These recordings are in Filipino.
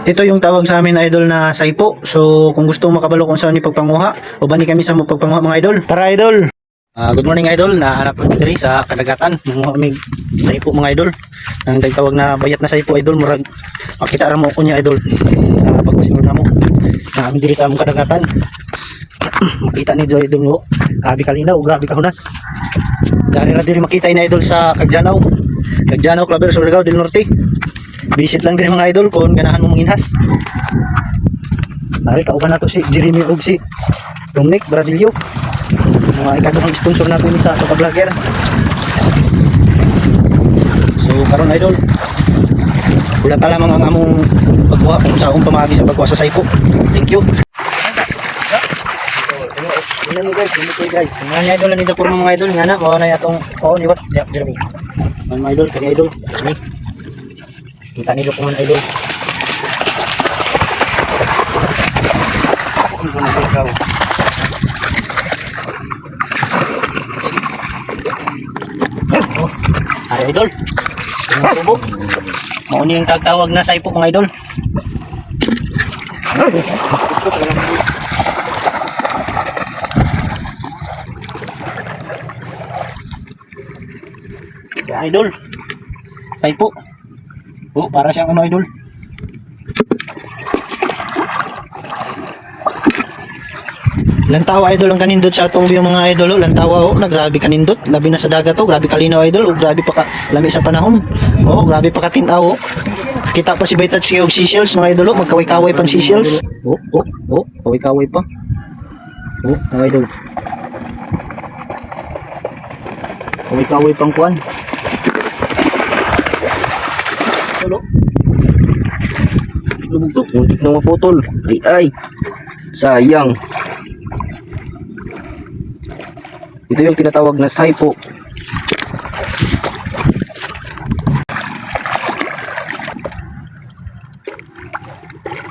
Ito yung tawag sa amin idol na saipo. So kung gusto mo makabalo kung saan ni pagpanguha, o bani kami sa pagpanguha mga idol. Tara idol. Good morning idol. Nahanap ko diri sa kadagatan. Manguha kami saipo mga idol. Ang tawag na bayat na saipo idol, murag makita ra mo ko niya idol sa pagpasimul namo. Na kami diri sa among kadagatan. Makita ni idol mo. Grabe kalinaw, grabe kahunas. Dari ra diri makita ni idol sa Kagjanaw. Kagjanaw, Claver, Surigao del Norte. Visit lang din mga idol kung ganahan mo manginhas. Ari kauban nato si Jeremy og si Dominic Bradillo. Mga ikaduhang sponsor natin sa vlogger. So karon idol, wala pa lamang ang among pagkuha kung sa akong pamagi sa pagkuha sa saipo. Thank you. Tingnan mo guys, guys. Mga idol nito puro mga idol nga na mao na atong ni what Jeremy. Mga idol, kani idol. Ni. Kita nilo kung mga idol. Ay idol. Ang tubo. Mao ni yung tawag na saipo mga idol. Ya, idol. Saipo. Oh, para siyang ano idol. Lantawa idol ang kanindot sa atong view mga idol. Oh, lantawa oh, nagrabe kanindot. Labi na sa dagat oh, grabe kalinaw idol. Oh, grabe pa ka lami sa panahon. Oh, grabe pa ka tinaw oh. Kita pa si Baytat si og seashells mga idol. Oh, magkaway-kaway pang seashells. Oh, kaway-kaway pa. Oh, mga idol. Kaway-kaway pang kuan. Tulo. Lubugtok, muntik na maputol. Ay, sayang. Ito yung tinatawag na saipo.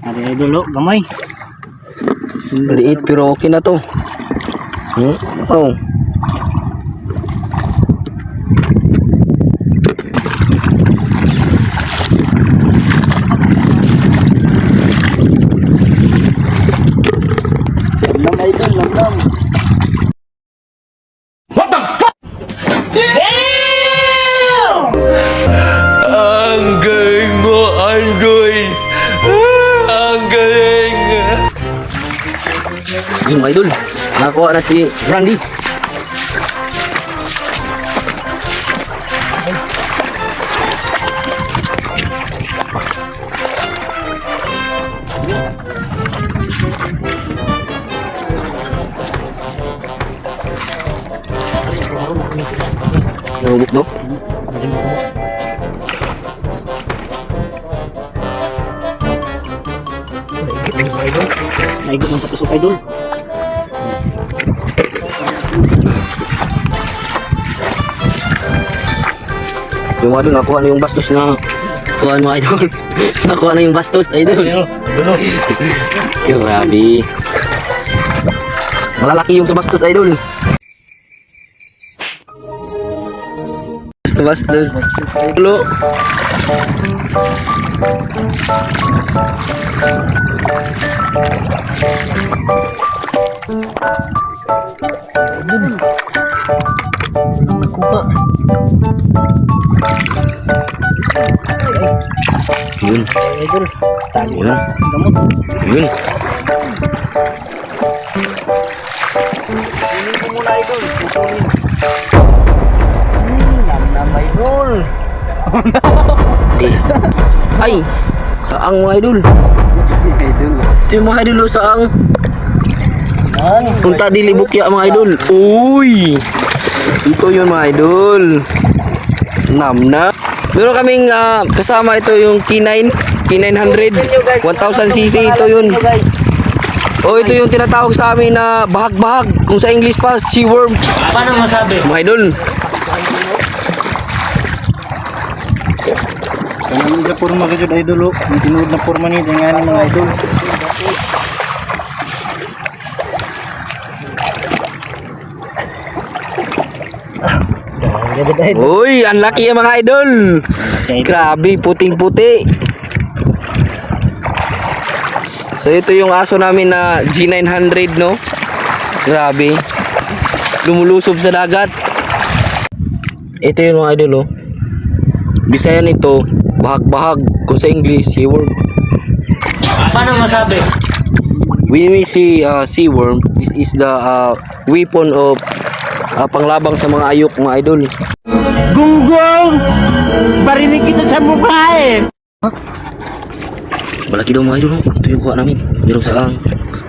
Ari idol oh, gamay. Maliit pero okay na to. Oh. Lam. What the fuck? Damn! Ang galing mo, Angoy. Ang galing. Yung idol, nakuha na si Randy. Nahulog no? Naigit ng patusok idol. Yung idol, nakuha na yung bastos na kuha mo idol. Nakuha na yung bastos idol. Grabe. Malalaki yung sa bastos idol. Bastos. Lo. Nakuha. Yun. Idol. Tali Yun. gamot. Yun. Kunin ko muna idol. Kunin. Nam idol. Yes. Ay, saang mga idol. Idol. Ito yung mga idol saang. Yan. Punta di Libukya mga idol. Uy. Ito yun mga idol. Namna. Meron kaming kasama ito yung K9 K900 1000cc ito yun. Oh, ito yung tinatawag sa amin na bahag-bahag. Kung sa English pa, seaworm. Paano masabi? Mga idol. Kanang sa porma ka jud idol oh. Ang tinuod na porma ni dengan mga idol. Uy, ang laki mga idol. Grabe, puting-puti. So ito yung aso namin na G900, no? Grabe. Lumulusob sa dagat. Ito yung mga idol, oh. Bisaya nito, bahag-bahag. Kung sa English, seaworm. Paano masabi? When we see seaworm, this is the weapon of panglabang sa mga ayok, mga idol. Gunggong! Barinig kita sa mukha eh! Malaki daw mga idol, oh. Ito yung kuha namin. Meron sa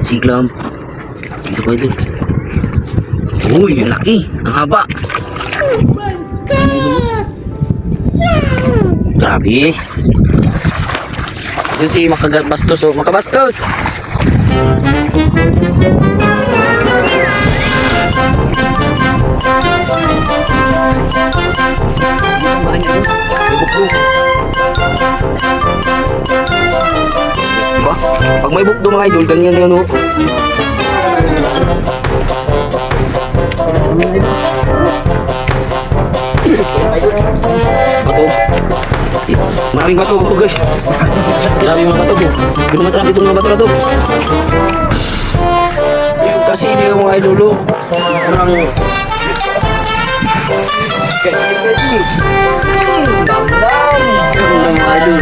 siglam. Ito pa idol. Uy, ang laki. Ang haba. Grabe. Ito si Makabastos, oh. Makabastos! Diba? Pag may bukdo mga idol, ganyan yan, oh. Bato. Maraming bato, oh, guys. Maraming mga bato, oh. Pero masarap itong mga bato na to. Yung kasi yung mga idol, oh. Parang damdam mga idol.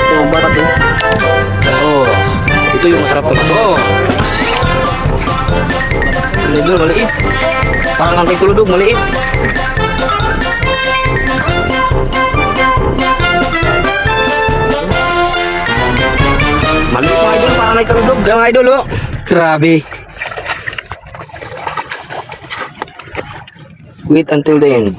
Oh, barat to. Oh, ito yung masarap to. Oh. Idol, maliit. Parang ang kay kuludog, maliit. Maliit mga idol, parang kay kuludog. Mga idol, oh. Grabe. Wait until the end.